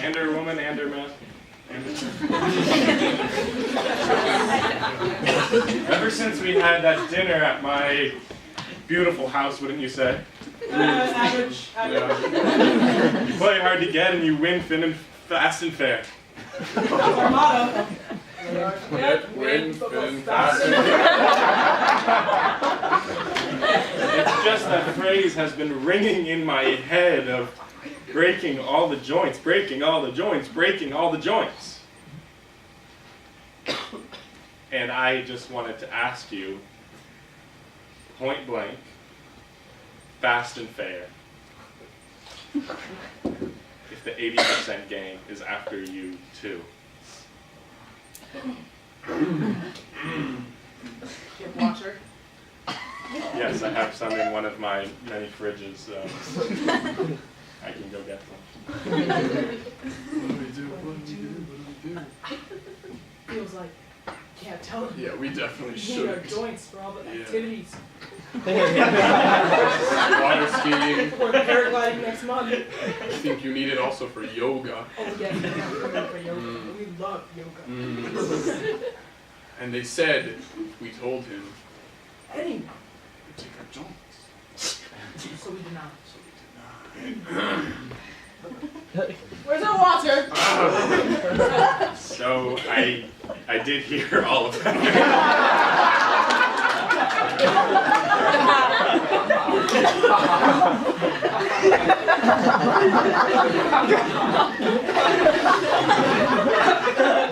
And her woman and her man. Ever since we had that dinner at my beautiful house, wouldn't you say? Average. Yeah. You play hard to get and you win fast and fair. That's our motto. Get, win, fast and fair. It's just that phrase has been ringing in my head of breaking all the joints, breaking all the joints, breaking all the joints. And I just wanted to ask you, point blank, fast and fair, if the 80% gang is after you too. Get water. Yes, I have some in one of my many fridges, so I can go get them. What do we do? Feels like can't tell them. Yeah, we definitely We need our should. joints for all the Yeah. activities. Water skiing. We're paragliding next month. I think you need it also for yoga. Oh yes, we have for yoga. We love yoga. And they said if we told him, Anyone. we'd take our joints. So we did not. Where's our water? So I did hear all of that.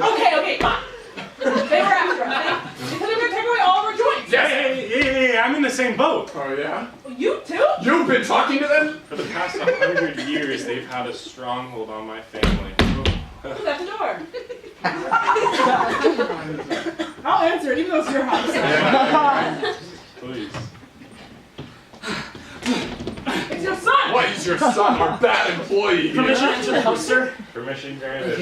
Okay, fine. They were after us. They said they were going to take away all of our joints. Yeah, I'm in the same boat. Oh yeah? You too? You've been talking to them? For the past 100 years, they've had a stronghold on my family. Who's at the door? I'll answer it, even though it's your house. Yeah, please. It's your son! What is your son? Our bad employee. Permission to enter the house, sir? Permission granted.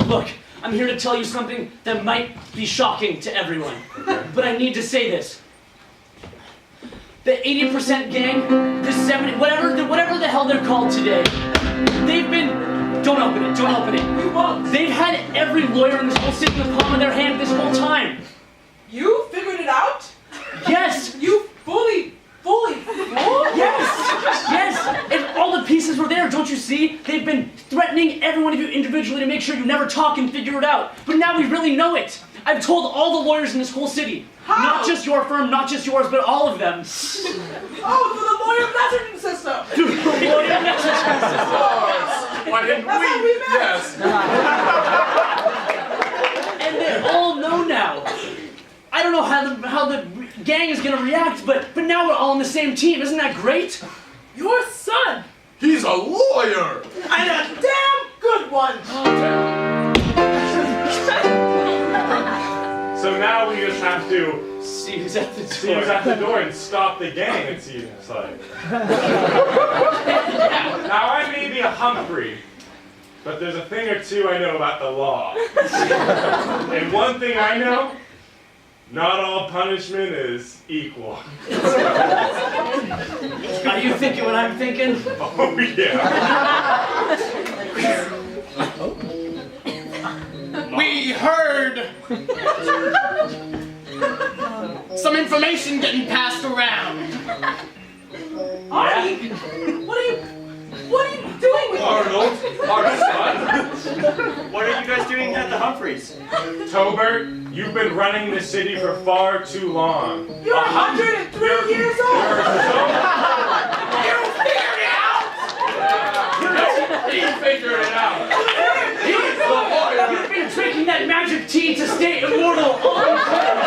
Look, I'm here to tell you something that might be shocking to everyone. Okay. But I need to say this. The 80% gang, the 70, whatever the hell they're called today, they've been... Don't open it. We won't. They've had every lawyer in this whole city in the palm of their hand this whole time. You figured it out? Yes! You fully. Yes! And all the pieces were there, don't you see? They've been threatening every one of you individually to make sure you never talk and figure it out. But now we really know it. I've told all the lawyers in this whole city. How? Not just your firm, not just yours, but all of them. Oh, for the lawyer messaging system! Why didn't That's how we met. Yes. And they all know now. I don't know how the gang is going to react, but now we're all on the same team. Isn't that great? Your son! He's a lawyer. And a damn good one! So now we just have to See who's at the see who's at the door and stop the gang, it seems like. Now I may be a Humphrey, but there's a thing or two I know about the law. And one thing I know, not all punishment is equal. Are you thinking what I'm thinking? Oh yeah. We heard some information getting passed around. Arnie! What are you doing with Arnold, our son. What are you guys doing at the Humphreys? Tobert, you've been running this city for far too long. You're 103 years old! You figured it out! He figured it out. He's the lawyer! You've been drinking that magic tea to stay immortal all the time!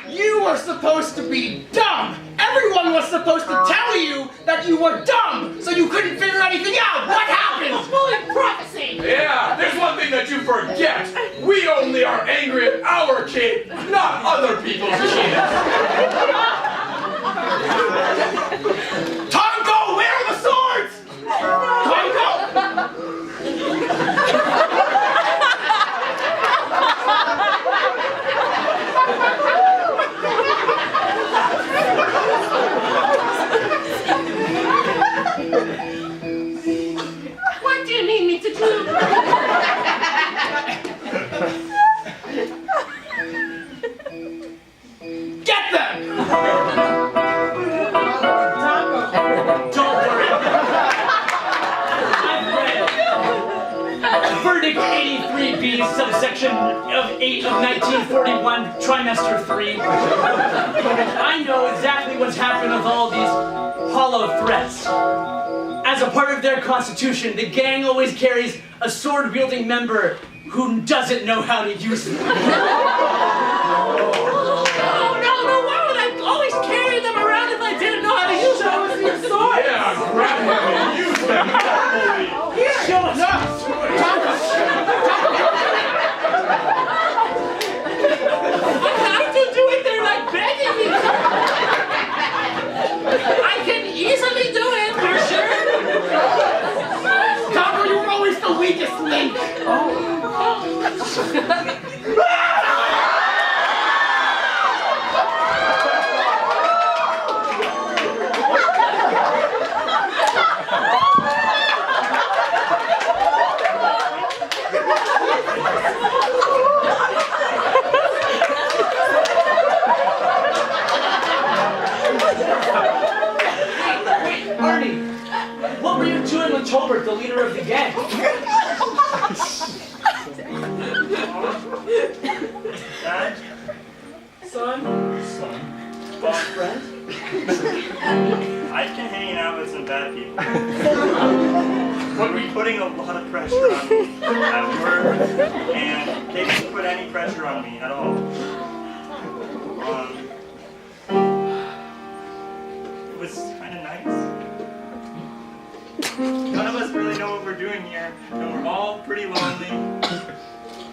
You were supposed to be dumb! Everyone was supposed to tell you that you were dumb, so you couldn't figure anything out! What happened? Fully prophecy! Yeah, there's one thing that you forget. We only are angry at our kid, not other people's kids. Tonko, where are the swords? Tonko! B, subsection of 8 of 1941, trimester 3. I know exactly what's happened with all these hollow threats. As a part of their constitution, the gang always carries a sword-wielding member who doesn't know how to use them. No, why would I always carry them around if I didn't know how to use them? Show us your sword. Yeah, grab them and use them properly. Show us. I have to do it, they're like begging me. I can easily do it, for sure. Taco, you were always the weakest link. Wait, Arnie, what were you doing with Tolbert, the leader of the gang? Dad? Son? Best friend? I've been hanging out with some bad people. But we're putting a lot of pressure on me at work, and they didn't put any pressure on me at all. It was kind of nice. None of us really know what we're doing here, and we're all pretty lonely.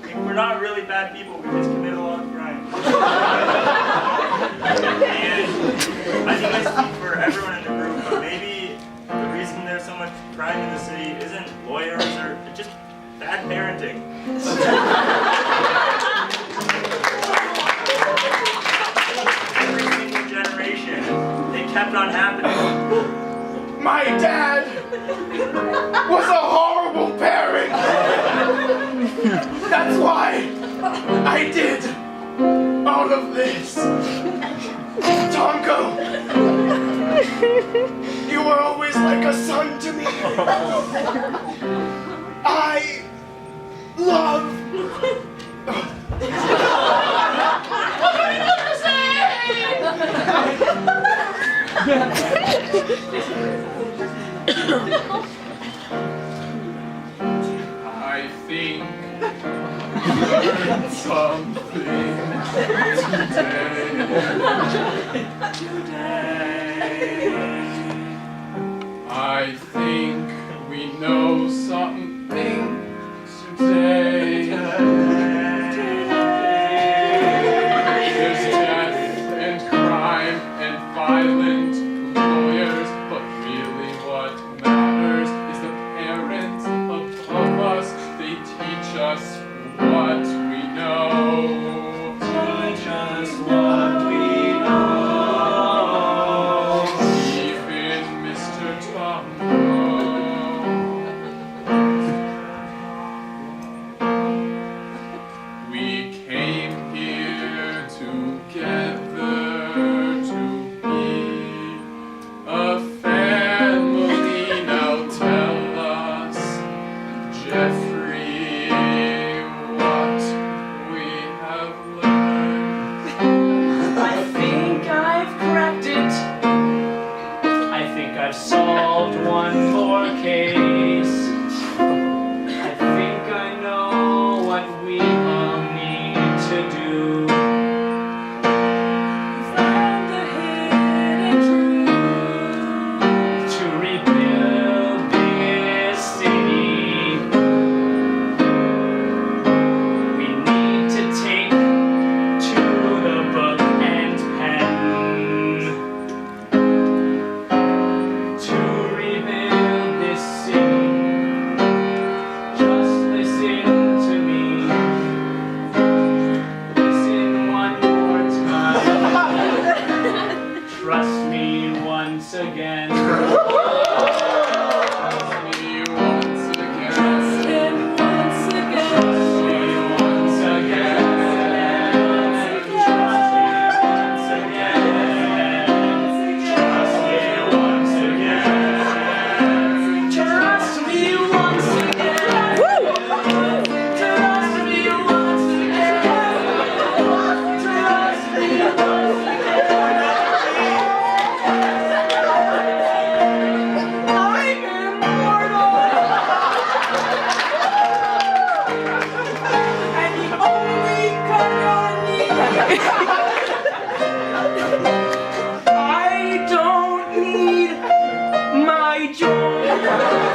Like, we're not really bad people, we just commit a lot of crime. And I think I speak for everyone in the group, but maybe the reason there's so much crime in the city isn't lawyers or just bad parenting. Every single generation, they kept on happening. My dad was a horrible parent. That's why I did all of this. Tonko, you were always like a son to me. I love... I think something today. I think we know something today. There's death and crime and violent lawyers, but really what matters is the parents above us. They teach us what we know. Teach us what we know. Even Mr. Tonko. We came here together to be a family. Now tell us, Jeffrey, what we have learned. I think I've cracked it. I think I've solved one more case. I think I know what we all need to do. Find the hidden truth to rebuild this city. We need to take to the book and pen to rebuild this city. Just listen to me. Listen one more time. Trust me once again. Trust me once again. Trust him once again. Trust me once again. Trust me once again. Trust me once again. Trust me once again. Trust me Bye.